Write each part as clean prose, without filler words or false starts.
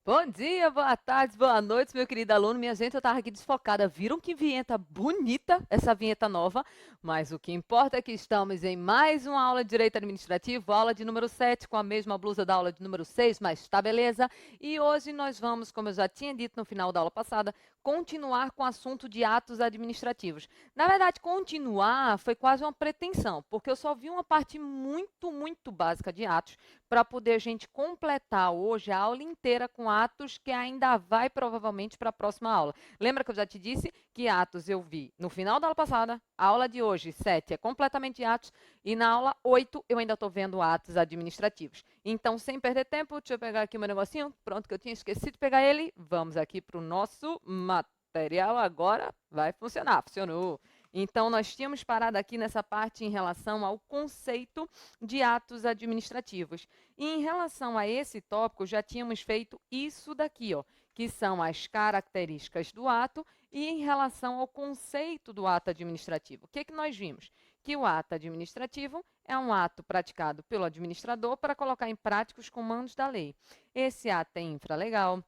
Bom dia, boa tarde, boa noite, meu querido aluno. Minha gente, eu estava aqui desfocada. Viram que vinheta bonita, essa vinheta nova? Mas o que importa é que estamos em mais uma aula de Direito Administrativo, aula de número 7, com a mesma blusa da aula de número 6, mas tá beleza. E hoje nós vamos, como eu já tinha dito no final da aula passada, continuar com o assunto de atos administrativos. Na verdade, continuar foi quase uma pretensão, porque eu só vi uma parte muito básica de atos para poder a gente completar hoje a aula inteira com atos que ainda vai provavelmente para a próxima aula. Lembra que eu já te disse que atos eu vi no final da aula passada, a aula de hoje, 7, é completamente atos, e na aula 8 eu ainda estou vendo atos administrativos. Então, sem perder tempo, deixa eu pegar aqui o meu negocinho, pronto, que eu tinha esquecido de pegar ele. Vamos aqui para o nosso material agora. Vai funcionar, funcionou. Então, nós tínhamos parado aqui nessa parte em relação ao conceito de atos administrativos. E em relação a esse tópico, já tínhamos feito isso daqui, ó, que são as características do ato, e em relação ao conceito do ato administrativo. O que nós vimos? Que o ato administrativo é um ato praticado pelo administrador para colocar em prática os comandos da lei. Esse ato é infralegal,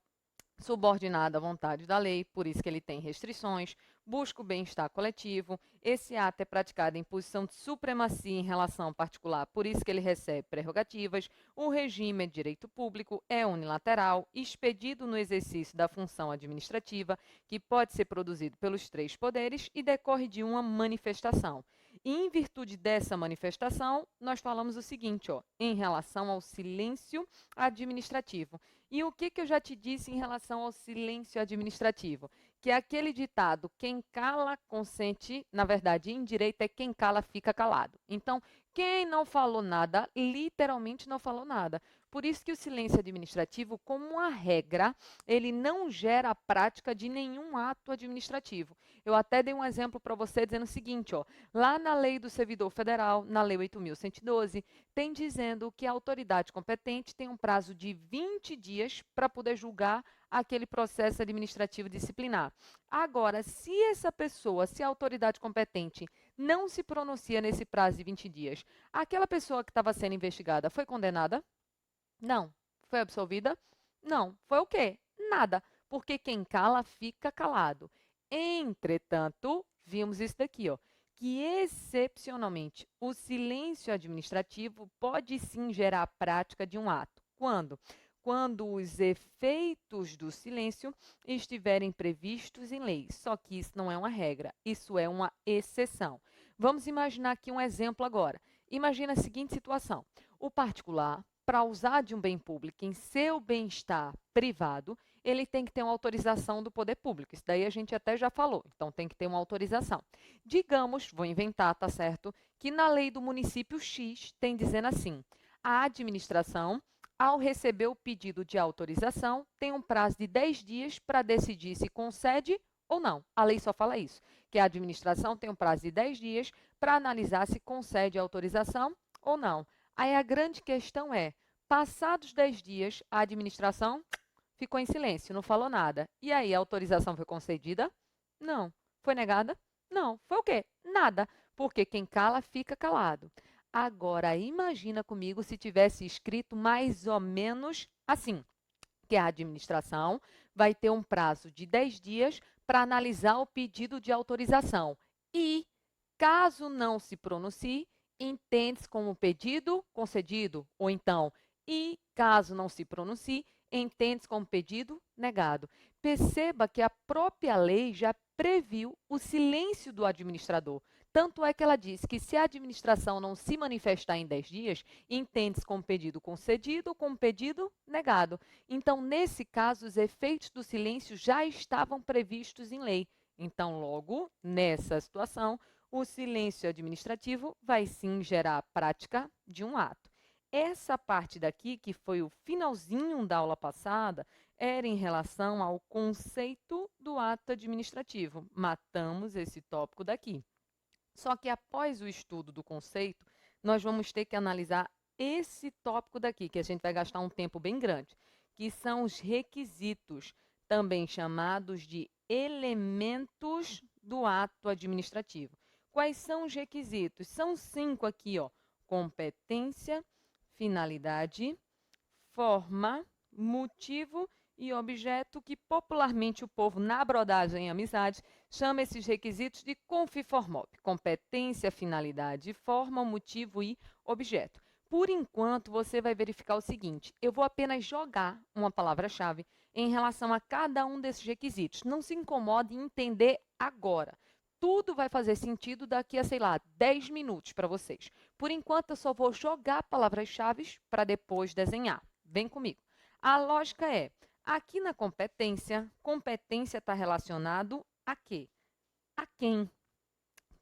subordinado à vontade da lei, por isso que ele tem restrições, busca o bem-estar coletivo. Esse ato é praticado em posição de supremacia em relação ao particular, por isso que ele recebe prerrogativas. O regime é de direito público, é unilateral, expedido no exercício da função administrativa, que pode ser produzido pelos três poderes e decorre de uma manifestação. E em virtude dessa manifestação, nós falamos o seguinte, ó, em relação ao silêncio administrativo. E o que eu já te disse em relação ao silêncio administrativo? Que é aquele ditado, quem cala consente, na verdade, em direito é quem cala fica calado. Então, quem não falou nada, literalmente não falou nada. Por isso que o silêncio administrativo, como uma regra, ele não gera a prática de nenhum ato administrativo. Eu até dei um exemplo para você dizendo o seguinte, ó, lá na Lei do Servidor Federal, na Lei 8.112, tem dizendo que a autoridade competente tem um prazo de 20 dias para poder julgar aquele processo administrativo disciplinar. Agora, se essa pessoa, se a autoridade competente não se pronuncia nesse prazo de 20 dias, aquela pessoa que estava sendo investigada foi condenada? Não. Foi absolvida? Não. Foi o quê? Nada. Porque quem cala fica calado. Entretanto, vimos isso daqui, ó, que excepcionalmente o silêncio administrativo pode sim gerar a prática de um ato. Quando? Quando os efeitos do silêncio estiverem previstos em lei. Só que isso não é uma regra, isso é uma exceção. Vamos imaginar aqui um exemplo agora. Imagina a seguinte situação: o particular, para usar de um bem público em seu bem-estar privado, ele tem que ter uma autorização do poder público. Isso daí a gente até já falou. Então, tem que ter uma autorização. Digamos, vou inventar, tá certo? Que na lei do município X tem dizendo assim: a administração, ao receber o pedido de autorização, tem um prazo de 10 dias para decidir se concede ou não. A lei só fala isso, que a administração tem um prazo de 10 dias para analisar se concede a autorização ou não. Aí a grande questão é, passados 10 dias, a administração ficou em silêncio, não falou nada. E aí, a autorização foi concedida? Não. Foi negada? Não. Foi o quê? Nada. Porque quem cala fica calado. Agora, imagina comigo se tivesse escrito mais ou menos assim, que a administração vai ter um prazo de 10 dias para analisar o pedido de autorização. E, caso não se pronuncie, entende-se como pedido concedido, ou então, e caso não se pronuncie, entende-se como pedido negado. Perceba que a própria lei já previu o silêncio do administrador. Tanto é que ela diz que se a administração não se manifestar em 10 dias, entende-se como pedido concedido ou como pedido negado. Então, nesse caso, os efeitos do silêncio já estavam previstos em lei. Então, logo, nessa situação, o silêncio administrativo vai sim gerar a prática de um ato. Essa parte daqui, que foi o finalzinho da aula passada, era em relação ao conceito do ato administrativo. Matamos esse tópico daqui. Só que após o estudo do conceito, nós vamos ter que analisar esse tópico daqui, que a gente vai gastar um tempo bem grande, que são os requisitos, também chamados de elementos do ato administrativo. Quais são os requisitos? São 5 aqui, ó: competência, finalidade, forma, motivo e objeto, que popularmente o povo, na brodagem amizade, chama esses requisitos de confiformop: competência, finalidade, forma, motivo e objeto. Por enquanto, você vai verificar o seguinte: eu vou apenas jogar uma palavra-chave em relação a cada um desses requisitos. Não se incomode em entender agora. Tudo vai fazer sentido daqui a, sei lá, 10 minutos para vocês. Por enquanto, eu só vou jogar palavras-chave para depois desenhar. Vem comigo. A lógica é, aqui na competência, competência está relacionado a quê? A quem?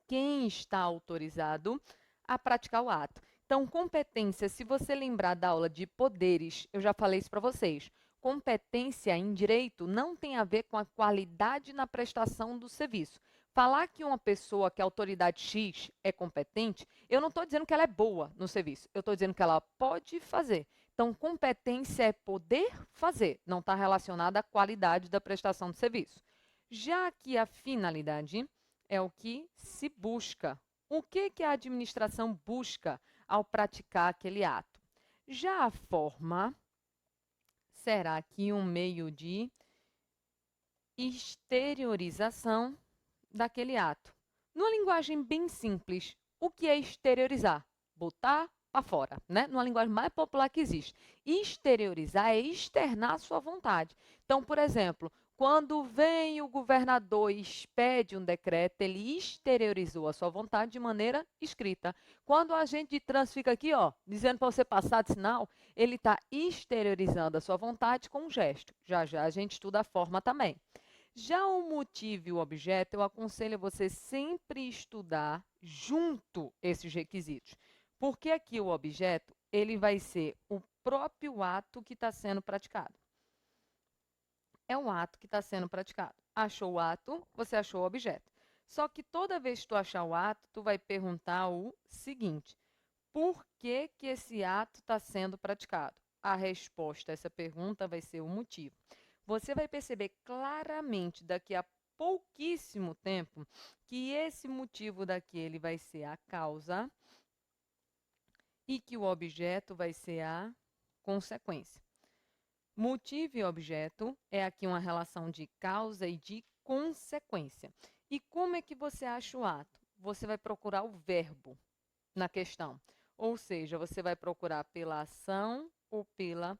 Quem está autorizado a praticar o ato? Então, competência, se você lembrar da aula de poderes, eu já falei isso para vocês. Competência em direito não tem a ver com a qualidade na prestação do serviço. Falar que uma pessoa, que a autoridade X é competente, eu não estou dizendo que ela é boa no serviço, eu estou dizendo que ela pode fazer. Então, competência é poder fazer, não está relacionada à qualidade da prestação do serviço. Já que a finalidade é o que se busca. O que a administração busca ao praticar aquele ato? Já a forma será aqui um meio de exteriorização daquele ato. Numa linguagem bem simples, o que é exteriorizar? Botar para fora, né? Numa linguagem mais popular que existe. Exteriorizar é externar a sua vontade. Então, por exemplo, quando vem o governador e expede um decreto, ele exteriorizou a sua vontade de maneira escrita. Quando o agente de trânsito fica aqui, ó, dizendo para você passar de sinal, ele está exteriorizando a sua vontade com um gesto. Já já a gente estuda a forma também. Já o motivo e o objeto, eu aconselho você sempre estudar junto esses requisitos. Porque aqui o objeto, ele vai ser o próprio ato que está sendo praticado. É o ato que está sendo praticado. Achou o ato, você achou o objeto. Só que toda vez que tu achar o ato, tu vai perguntar o seguinte: por que esse ato está sendo praticado? A resposta a essa pergunta vai ser o motivo. Você vai perceber claramente daqui a pouquíssimo tempo que esse motivo daqui ele vai ser a causa e que o objeto vai ser a consequência. Motivo e objeto é aqui uma relação de causa e de consequência. E como é que você acha o ato? Você vai procurar o verbo na questão. Ou seja, você vai procurar pela ação ou pela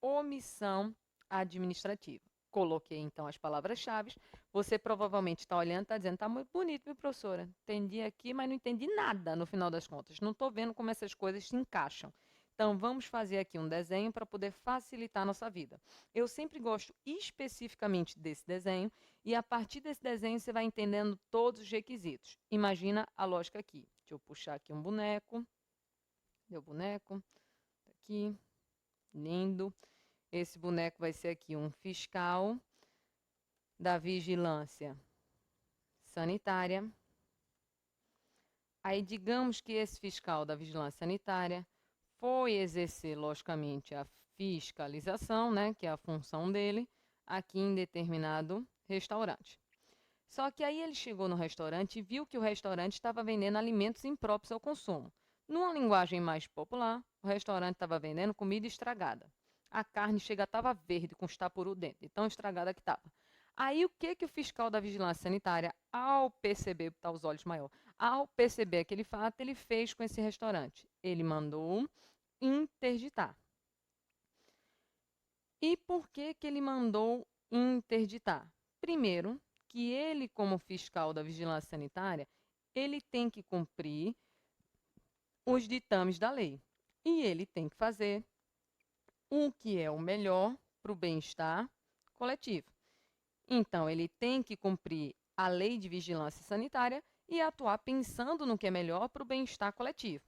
omissão administrativa. Coloquei, então, as palavras-chave. Você provavelmente está olhando e está dizendo, está muito bonito, meu professora. Entendi aqui, mas não entendi nada no final das contas. Não estou vendo como essas coisas se encaixam. Então, vamos fazer aqui um desenho para poder facilitar a nossa vida. Eu sempre gosto especificamente desse desenho e, a partir desse desenho, você vai entendendo todos os requisitos. Imagina a lógica aqui. Deixa eu puxar aqui um boneco. Meu boneco. Tá aqui. Lindo. Esse boneco vai ser aqui um fiscal da vigilância sanitária. Aí, digamos que esse fiscal da vigilância sanitária foi exercer, logicamente, a fiscalização, né, que é a função dele, aqui em determinado restaurante. Só que aí ele chegou no restaurante e viu que o restaurante estava vendendo alimentos impróprios ao consumo. Numa linguagem mais popular, o restaurante estava vendendo comida estragada. A carne estava verde, com os tapuru dentro, de tão estragada que estava. Aí, o que o fiscal da vigilância sanitária, ao perceber, botar os olhos maior, ao perceber aquele fato, ele fez com esse restaurante? Ele mandou interditar. E por que ele mandou interditar? Primeiro, que ele, como fiscal da vigilância sanitária, ele tem que cumprir os ditames da lei. E ele tem que fazer o que é o melhor para o bem-estar coletivo. Então, ele tem que cumprir a lei de vigilância sanitária e atuar pensando no que é melhor para o bem-estar coletivo.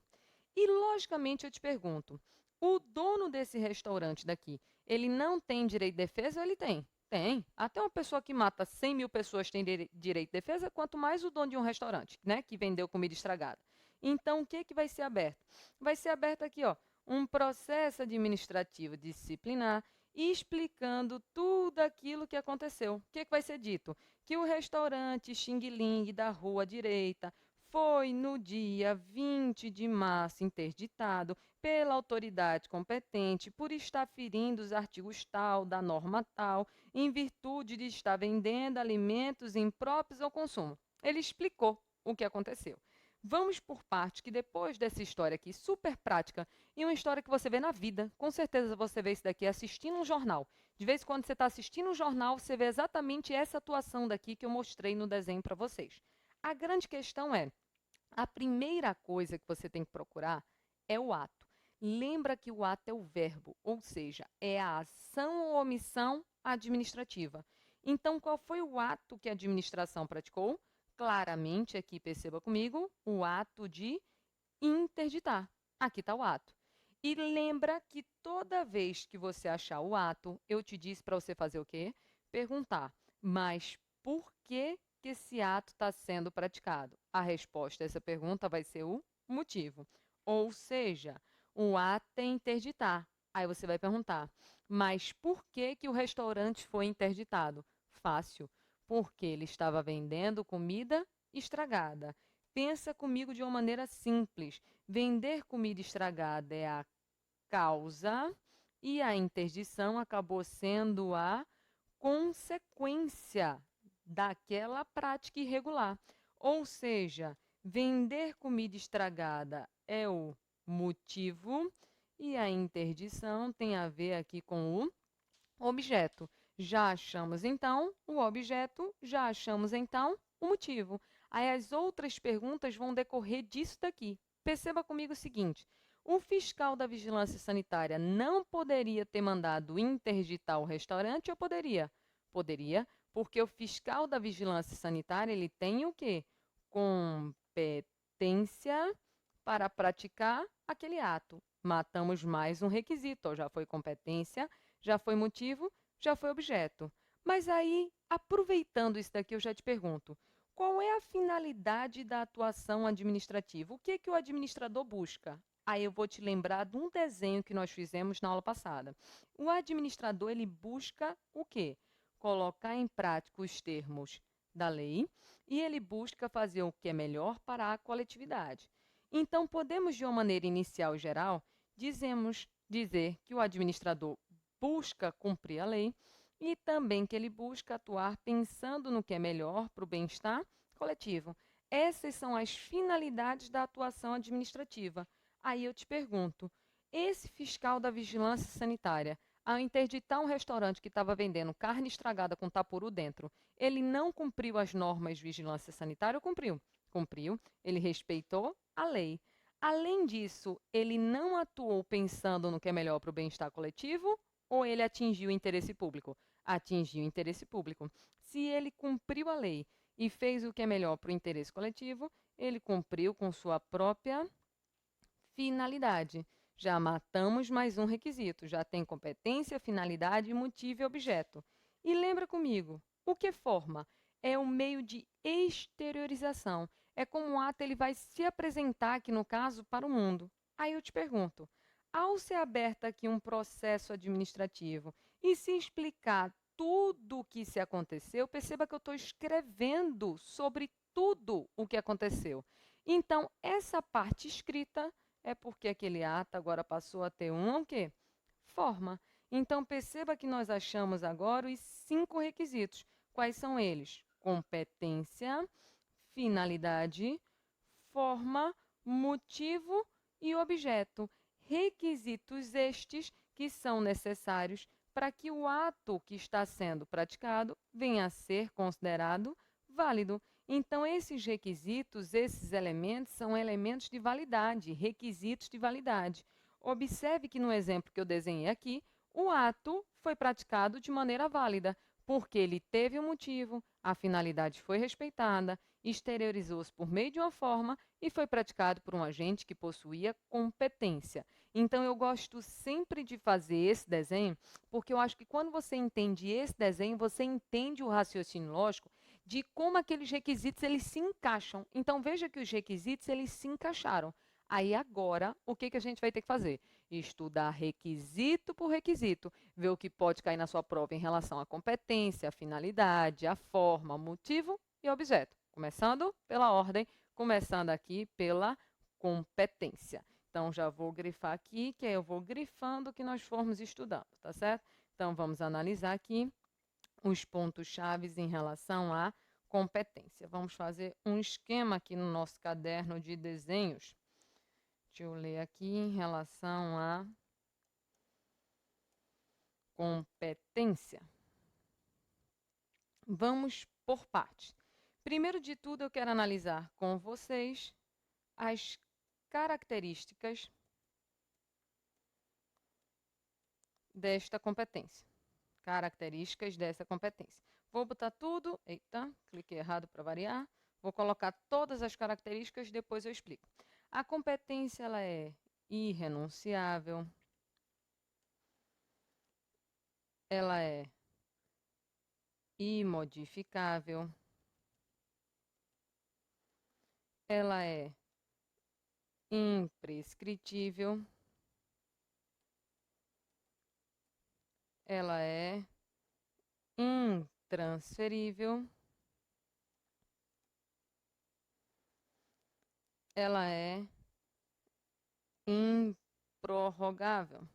E, logicamente, eu te pergunto, o dono desse restaurante daqui, ele não tem direito de defesa ou ele tem? Tem. Até uma pessoa que mata 100 mil pessoas tem direito de defesa, quanto mais o dono de um restaurante, né, que vendeu comida estragada. Então, o que vai ser aberto? Vai ser aberto aqui, ó, um processo administrativo disciplinar explicando tudo aquilo que aconteceu. O que vai ser dito? Que o restaurante Xing Ling da rua direita foi no dia 20 de março interditado pela autoridade competente por estar ferindo os artigos tal, da norma tal, em virtude de estar vendendo alimentos impróprios ao consumo. Ele explicou o que aconteceu. Vamos por parte, que depois dessa história aqui, super prática, e uma história que você vê na vida, com certeza você vê isso daqui assistindo um jornal. De vez em quando você está assistindo um jornal, você vê exatamente essa atuação daqui que eu mostrei no desenho para vocês. A grande questão é, a primeira coisa que você tem que procurar é o ato. Lembra que o ato é o verbo, ou seja, é a ação ou omissão administrativa. Então, qual foi o ato que a administração praticou? Claramente, aqui perceba comigo, o ato de interditar. Aqui está o ato. E lembra que toda vez que você achar o ato, eu te disse para você fazer o quê? Perguntar, mas por que esse ato está sendo praticado? A resposta a essa pergunta vai ser o motivo. Ou seja, o ato é interditar. Aí você vai perguntar, mas por que o restaurante foi interditado? Fácil, porque ele estava vendendo comida estragada. Pensa comigo de uma maneira simples. Vender comida estragada é a causa e a interdição acabou sendo a consequência daquela prática irregular. Ou seja, vender comida estragada é o motivo e a interdição tem a ver aqui com o objeto. Já achamos, então, o objeto, já achamos, então, o motivo. Aí as outras perguntas vão decorrer disso daqui. Perceba comigo o seguinte, o fiscal da vigilância sanitária não poderia ter mandado interditar o restaurante ou poderia? Poderia, porque o fiscal da vigilância sanitária, ele tem o quê? Competência para praticar aquele ato. Matamos mais um requisito, ó, já foi competência, já foi motivo, já foi objeto. Mas aí, aproveitando isso daqui, eu já te pergunto, qual é a finalidade da atuação administrativa? O que que o administrador busca? Aí eu vou te lembrar de um desenho que nós fizemos na aula passada. O administrador, ele busca o quê? Colocar em prática os termos da lei e ele busca fazer o que é melhor para a coletividade. Então, podemos, de uma maneira inicial e geral, dizer que o administrador busca cumprir a lei e também que ele busca atuar pensando no que é melhor para o bem-estar coletivo. Essas são as finalidades da atuação administrativa. Aí eu te pergunto, esse fiscal da vigilância sanitária, ao interditar um restaurante que estava vendendo carne estragada com tapuru dentro, ele não cumpriu as normas de vigilância sanitária ou cumpriu? Cumpriu, ele respeitou a lei. Além disso, ele não atuou pensando no que é melhor para o bem-estar coletivo ou ele atingiu o interesse público? Atingiu o interesse público. Se ele cumpriu a lei e fez o que é melhor para o interesse coletivo, ele cumpriu com sua própria finalidade. Já matamos mais um requisito, já tem competência, finalidade, motivo e objeto. E lembra comigo, o que forma? É um meio de exteriorização. É como o ato ele vai se apresentar aqui, no caso, para o mundo. Aí eu te pergunto, ao ser aberto aqui um processo administrativo e se explicar tudo o que se aconteceu, perceba que eu estou escrevendo sobre tudo o que aconteceu. Então, essa parte escrita é porque aquele ato agora passou a ter o quê? Forma. Então, perceba que nós achamos agora os 5 requisitos. Quais são eles? Competência, finalidade, forma, motivo e objeto. Requisitos estes que são necessários para que o ato que está sendo praticado venha a ser considerado válido. Então, esses requisitos, esses elementos, são elementos de validade, requisitos de validade. Observe que no exemplo que eu desenhei aqui, o ato foi praticado de maneira válida, porque ele teve um motivo, a finalidade foi respeitada, exteriorizou-se por meio de uma forma e foi praticado por um agente que possuía competência. Então, eu gosto sempre de fazer esse desenho, porque eu acho que quando você entende esse desenho, você entende o raciocínio lógico de como aqueles requisitos eles se encaixam. Então, veja que os requisitos eles se encaixaram. Aí, agora, o que a gente vai ter que fazer? Estudar requisito por requisito, ver o que pode cair na sua prova em relação à competência, à finalidade, à forma, ao motivo e objeto. Começando pela ordem Começando aqui pela competência. Então, já vou grifar aqui, que aí eu vou grifando o que nós formos estudando, tá certo? Então, vamos analisar aqui os pontos chaves em relação à competência. Vamos fazer um esquema aqui no nosso caderno de desenhos. Deixa eu ler aqui em relação à competência. Vamos por partes. Primeiro de tudo, eu quero analisar com vocês as características desta competência. Características dessa competência. Vou botar tudo, eita, cliquei errado para variar. Vou colocar todas as características, depois eu explico. A competência ela é irrenunciável, ela é imodificável, ela é imprescritível, ela é intransferível, ela é improrrogável.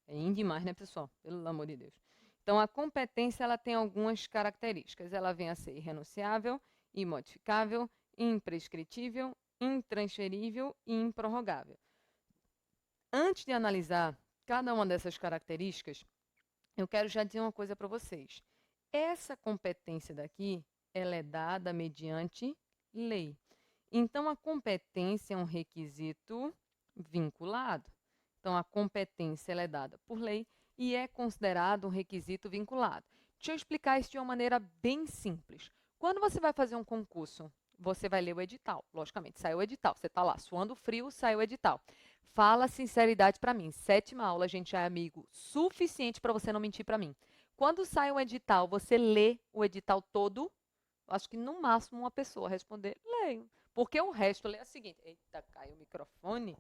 É demais, né, pessoal? Pelo amor de Deus. Então, a competência ela tem algumas características. Ela vem a ser irrenunciável, imodificável, imprescritível, intransferível e improrrogável. Antes de analisar cada uma dessas características, eu quero já dizer uma coisa para vocês. Essa competência daqui, ela é dada mediante lei. Então, a competência é um requisito vinculado. Então, a competência ela é dada por lei e é considerado um requisito vinculado. Deixa eu explicar isso de uma maneira bem simples. Quando você vai fazer um concurso, você vai ler o edital. Logicamente, saiu o edital. Você está lá suando frio, saiu o edital. Fala sinceridade para mim. 7ª aula, a gente já é amigo suficiente para você não mentir para mim. Quando sai um edital, você lê o edital todo? Acho que no máximo uma pessoa responder, leio. Porque o resto lê o seguinte, eita, caiu o microfone.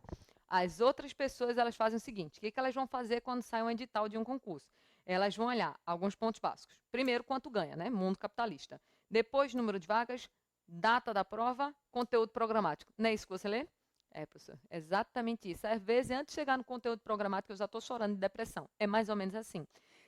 As outras pessoas, elas fazem o seguinte, o que elas vão fazer quando sai um edital de um concurso? Elas vão olhar alguns pontos básicos. Primeiro, quanto ganha, né? Mundo capitalista. Depois, número de vagas, data da prova, conteúdo programático. Não é isso que você lê? É, professor, exatamente isso. Às vezes, antes de chegar no conteúdo programático, eu já estou chorando de depressão. É mais ou menos assim.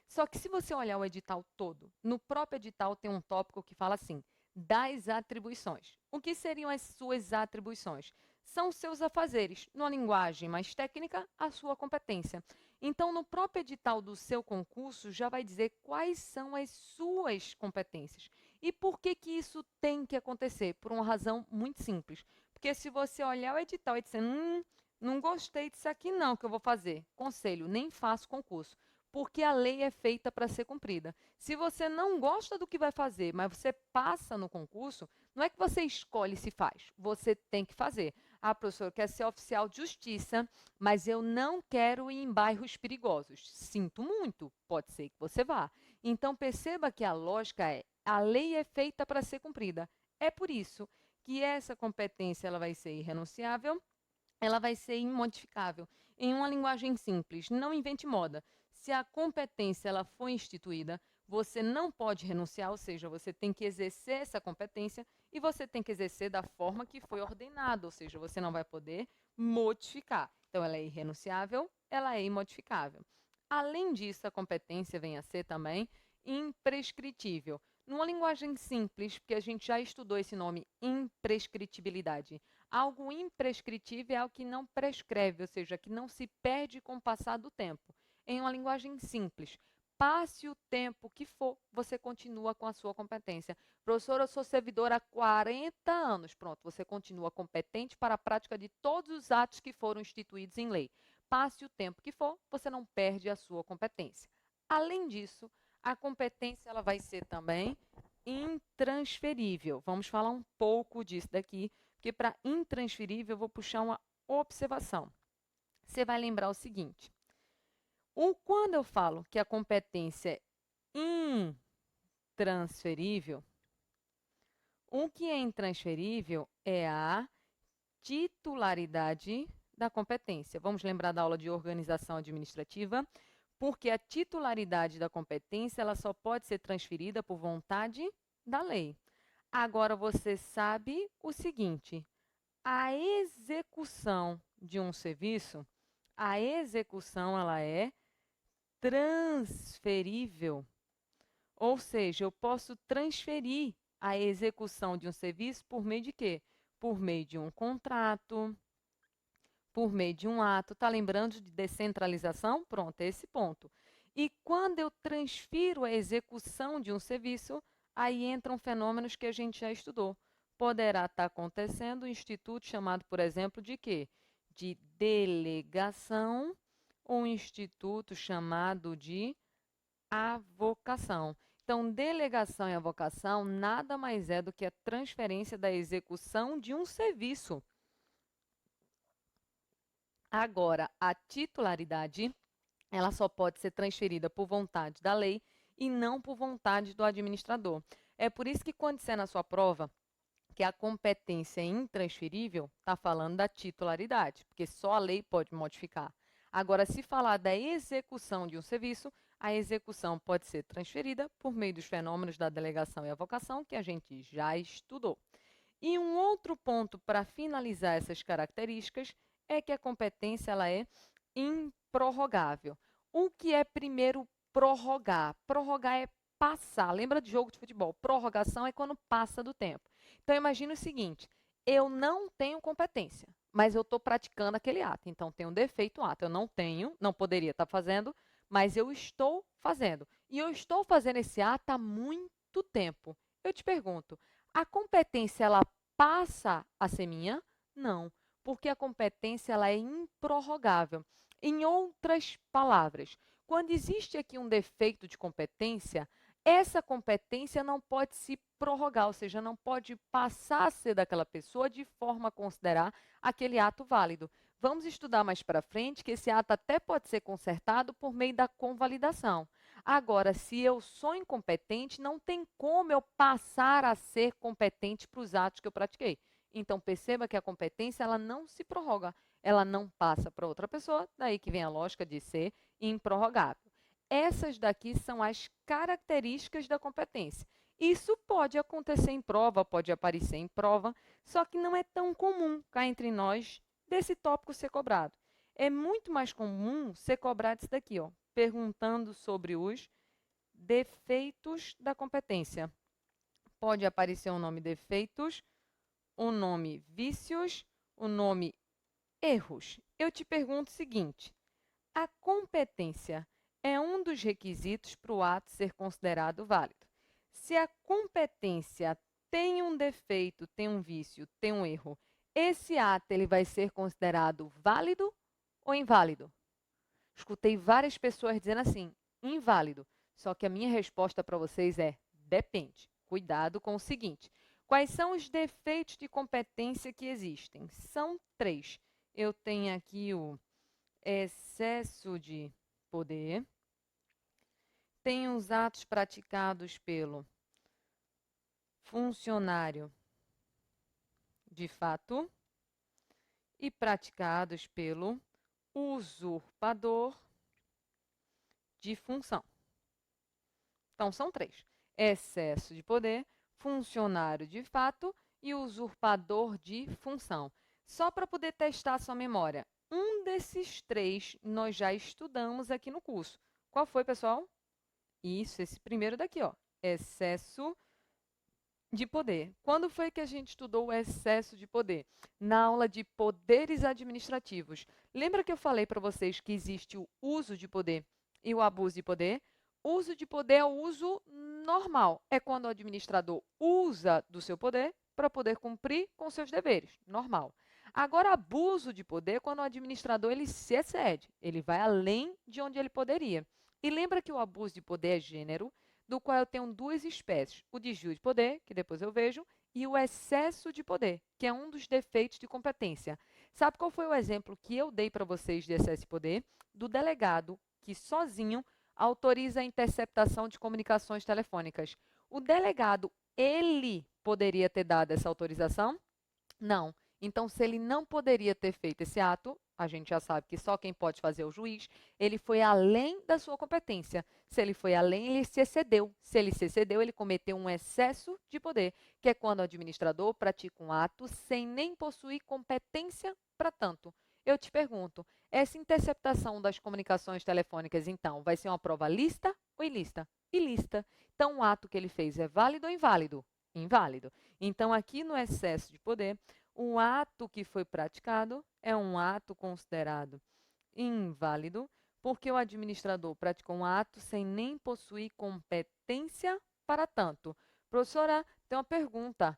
Só que se você olhar o edital todo, no próprio edital tem um tópico que fala assim, das atribuições. O que seriam as suas atribuições? São seus afazeres. Numa linguagem mais técnica, a sua competência. Então, no próprio edital do seu concurso, já vai dizer quais são as suas competências. E por que que isso tem que acontecer? Por uma razão muito simples. Porque se você olhar o edital e dizer, não gostei disso aqui não que eu vou fazer. Conselho, nem faça concurso. Porque a lei é feita para ser cumprida. Se você não gosta do que vai fazer, mas você passa no concurso, não é que você escolhe se faz, você tem que fazer. Ah, professor, eu quero ser oficial de justiça, mas eu não quero ir em bairros perigosos. Sinto muito, pode ser que você vá. Então, perceba que a lógica é, a lei é feita para ser cumprida. É por isso que essa competência ela vai ser irrenunciável, ela vai ser imodificável. Em uma linguagem simples, não invente moda. Se a competência ela for instituída, você não pode renunciar, ou seja, você tem que exercer essa competência e você tem que exercer da forma que foi ordenado, ou seja, você não vai poder modificar. Então, ela é irrenunciável, ela é imodificável. Além disso, a competência vem a ser também imprescritível. Numa linguagem simples, porque a gente já estudou esse nome, imprescritibilidade. Algo imprescritível é algo que não prescreve, ou seja, que não se perde com o passar do tempo. Em uma linguagem simples, passe o tempo que for, você continua com a sua competência. Professor, eu sou servidora há 40 anos. Pronto, você continua competente para a prática de todos os atos que foram instituídos em lei. Passe o tempo que for, você não perde a sua competência. Além disso, a competência ela vai ser também intransferível. Vamos falar um pouco disso daqui, porque para intransferível eu vou puxar uma observação. Você vai lembrar o seguinte, quando eu falo que a competência é intransferível, o que é intransferível é a titularidade da competência. Vamos lembrar da aula de organização administrativa? Porque a titularidade da competência ela só pode ser transferida por vontade da lei. Agora, você sabe o seguinte, a execução de um serviço, a execução ela é transferível, ou seja, eu posso transferir a execução de um serviço por meio de quê? Por meio de um contrato, por meio de um ato. Está lembrando de descentralização? Pronto, é esse ponto. E quando eu transfiro a execução de um serviço, aí entram fenômenos que a gente já estudou. Poderá estar acontecendo um instituto chamado, por exemplo, de quê? De delegação, ou um instituto chamado de avocação. Então, delegação e avocação nada mais é do que a transferência da execução de um serviço. Agora, a titularidade, ela só pode ser transferida por vontade da lei e não por vontade do administrador. É por isso que quando disser na sua prova que a competência é intransferível, está falando da titularidade, porque só a lei pode modificar. Agora, se falar da execução de um serviço, a execução pode ser transferida por meio dos fenômenos da delegação e avocação, que a gente já estudou. E um outro ponto para finalizar essas características é que a competência ela é improrrogável. O que é primeiro prorrogar? Prorrogar é passar. Lembra de jogo de futebol? Prorrogação é quando passa do tempo. Então, imagine o seguinte, eu não tenho competência, mas eu estou praticando aquele ato. Então, tem um defeito ato. Eu não tenho, não poderia estar fazendo, mas eu estou fazendo. E eu estou fazendo esse ato há muito tempo. Eu te pergunto, a competência ela passa a ser minha? Não, porque a competência ela é improrrogável. Em outras palavras, quando existe aqui um defeito de competência, essa competência não pode se prorrogar, ou seja, não pode passar a ser daquela pessoa de forma a considerar aquele ato válido. Vamos estudar mais para frente que esse ato até pode ser consertado por meio da convalidação. Agora, se eu sou incompetente, não tem como eu passar a ser competente para os atos que eu pratiquei. Então, perceba que a competência ela não se prorroga, ela não passa para outra pessoa, daí que vem a lógica de ser improrrogável. Essas daqui são as características da competência. Isso pode acontecer em prova, pode aparecer em prova, só que não é tão comum cá entre nós desse tópico ser cobrado. É muito mais comum ser cobrado isso daqui, ó, perguntando sobre os defeitos da competência. Pode aparecer o nome defeitos, o nome vícios, o nome erros. Eu te pergunto o seguinte, a competência é um dos requisitos para o ato ser considerado válido. Se a competência tem um defeito, tem um vício, tem um erro, esse ato ele vai ser considerado válido ou inválido? Escutei várias pessoas dizendo assim, inválido. Só que a minha resposta para vocês é, depende. Cuidado com o seguinte, quais são os defeitos de competência que existem? São 3. Eu tenho aqui o excesso de poder, tem os atos praticados pelo funcionário de fato e praticados pelo usurpador de função. Então, são 3. Excesso de poder, funcionário de fato e usurpador de função. Só para poder testar a sua memória, um desses 3 nós já estudamos aqui no curso. Qual foi, pessoal? Isso, esse primeiro daqui, ó, excesso de poder. Quando foi que a gente estudou o excesso de poder? Na aula de poderes administrativos. Lembra que eu falei para vocês que existe o uso de poder e o abuso de poder? O uso de poder é o uso normal. É quando o administrador usa do seu poder para poder cumprir com seus deveres. Normal. Agora, abuso de poder é quando o administrador ele se excede. Ele vai além de onde ele poderia. E lembra que o abuso de poder é gênero, do qual eu tenho 2 espécies, o desvio de poder, que depois eu vejo, e o excesso de poder, que é um dos defeitos de competência. Sabe qual foi o exemplo que eu dei para vocês de excesso de poder? Do delegado que sozinho autoriza a interceptação de comunicações telefônicas. O delegado, ele poderia ter dado essa autorização? Não. Então, se ele não poderia ter feito esse ato, a gente já sabe que só quem pode fazer é o juiz, ele foi além da sua competência. Se ele foi além, ele se excedeu. Se ele se excedeu, ele cometeu um excesso de poder, que é quando o administrador pratica um ato sem nem possuir competência para tanto. Eu te pergunto, essa interceptação das comunicações telefônicas, então, vai ser uma prova lícita ou ilícita? Ilícita. Então, o ato que ele fez é válido ou inválido? Inválido. Então, aqui no excesso de poder, o ato que foi praticado é um ato considerado inválido, porque o administrador praticou um ato sem nem possuir competência para tanto. Professora, tem uma pergunta.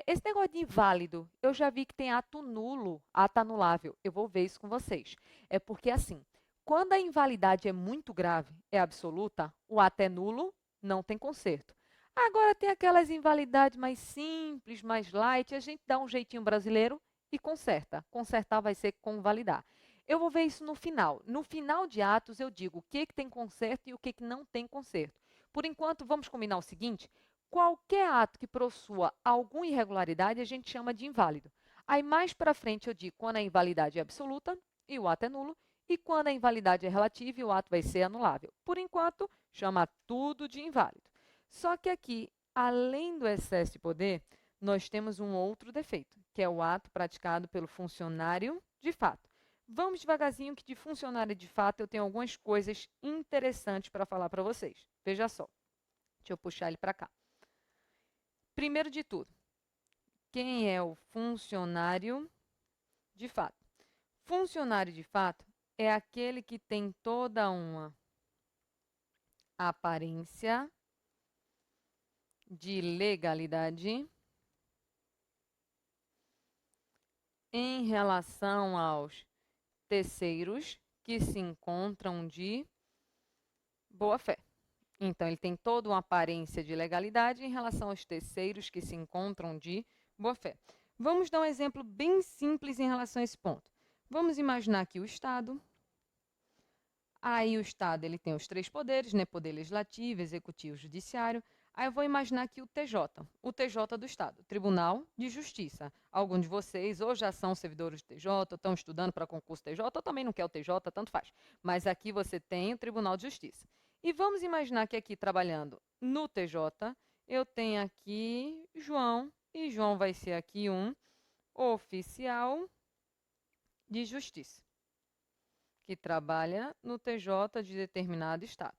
Esse negócio de inválido, eu já vi que tem ato nulo, ato anulável. Eu vou ver isso com vocês. É porque, assim, quando a invalidade é muito grave, é absoluta, o ato é nulo, não tem conserto. Agora tem aquelas invalidades mais simples, mais light, a gente dá um jeitinho brasileiro e conserta. Consertar vai ser convalidar. Eu vou ver isso no final. No final de atos, eu digo o que tem conserto e o que não tem conserto. Por enquanto, vamos combinar o seguinte: qualquer ato que possua alguma irregularidade, a gente chama de inválido. Aí, mais para frente, eu digo quando a invalidade é absoluta e o ato é nulo, e quando a invalidade é relativa e o ato vai ser anulável. Por enquanto, chama tudo de inválido. Só que aqui, além do excesso de poder, nós temos um outro defeito, que é o ato praticado pelo funcionário de fato. Vamos devagarzinho, que de funcionário de fato eu tenho algumas coisas interessantes para falar para vocês. Veja só. Deixa eu puxar ele para cá. Primeiro de tudo, quem é o funcionário de fato? Funcionário de fato é aquele que tem toda uma aparência de legalidade em relação aos terceiros que se encontram de boa-fé. Então, ele tem toda uma aparência de legalidade em relação aos terceiros que se encontram de boa-fé. Vamos dar um exemplo bem simples em relação a esse ponto. Vamos imaginar aqui o Estado. Aí o Estado ele tem os três poderes, né? Poder legislativo, executivo, judiciário. Aí eu vou imaginar aqui o TJ do Estado, Tribunal de Justiça. Alguns de vocês ou já são servidores do TJ, ou estão estudando para concurso TJ, ou também não quer o TJ, tanto faz. Mas aqui você tem o Tribunal de Justiça. E vamos imaginar que aqui trabalhando no TJ, eu tenho aqui João, e João vai ser aqui um oficial de justiça, que trabalha no TJ de determinado estado.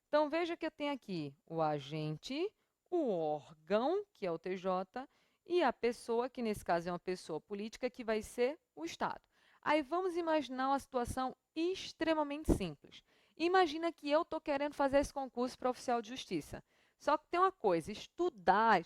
Então, veja que eu tenho aqui o agente, o órgão, que é o TJ, e a pessoa, que nesse caso é uma pessoa política, que vai ser o Estado. Aí vamos imaginar uma situação extremamente simples. Imagina que eu estou querendo fazer esse concurso para oficial de justiça. Só que tem uma coisa, estudar,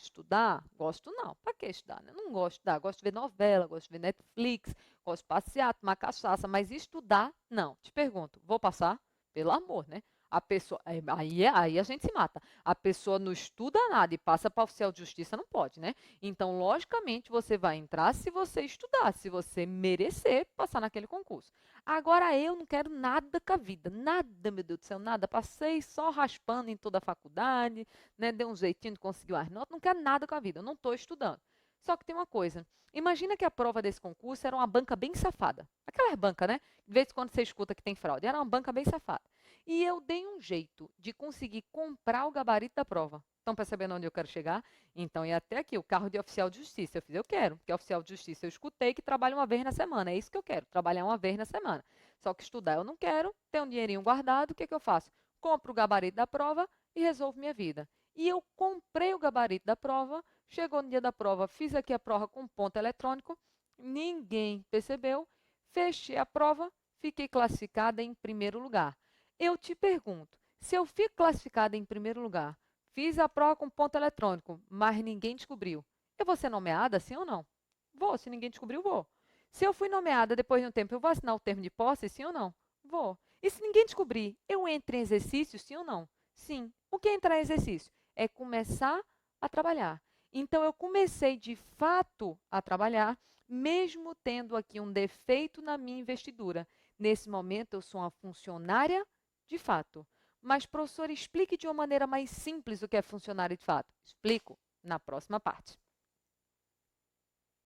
gosto não. Para que estudar? Né? Não gosto de estudar, gosto de ver novela, gosto de ver Netflix, gosto de passear, tomar cachaça, mas estudar, não. Te pergunto, vou passar? Pelo amor, né? A pessoa, aí a gente se mata. A pessoa não estuda nada e passa para oficial de justiça, não pode, né? Então, logicamente, você vai entrar se você estudar, se você merecer passar naquele concurso. Agora, eu não quero nada com a vida, nada, meu Deus do céu, nada. Passei só raspando em toda a faculdade, né? Dei um jeitinho de conseguir as notas, não quero nada com a vida, eu não estou estudando. Só que tem uma coisa, imagina que a prova desse concurso era uma banca bem safada. Aquela banca, né? De vez em quando você escuta que tem fraude, era uma banca bem safada. E eu dei um jeito de conseguir comprar o gabarito da prova. Estão percebendo onde eu quero chegar? Então, e até aqui, o carro de oficial de justiça. Eu fiz, eu quero, porque oficial de justiça eu escutei que trabalha uma vez na semana. É isso que eu quero, trabalhar uma vez na semana. Só que estudar eu não quero, ter um dinheirinho guardado, o que eu faço? Compro o gabarito da prova e resolvo minha vida. E eu comprei o gabarito da prova, chegou no dia da prova, fiz aqui a prova com ponto eletrônico, ninguém percebeu, fechei a prova, fiquei classificada em primeiro lugar. Eu te pergunto, se eu fico classificada em primeiro lugar, fiz a prova com ponto eletrônico, mas ninguém descobriu, eu vou ser nomeada, sim ou não? Vou, se ninguém descobriu, vou. Se eu fui nomeada depois de um tempo, eu vou assinar o termo de posse, sim ou não? Vou. E se ninguém descobrir, eu entro em exercício, sim ou não? Sim. O que é entrar em exercício? É começar a trabalhar. Então, eu comecei de fato a trabalhar, mesmo tendo aqui um defeito na minha investidura. Nesse momento, eu sou uma funcionária de fato. Mas, professor, explique de uma maneira mais simples o que é funcionário de fato. Explico na próxima parte.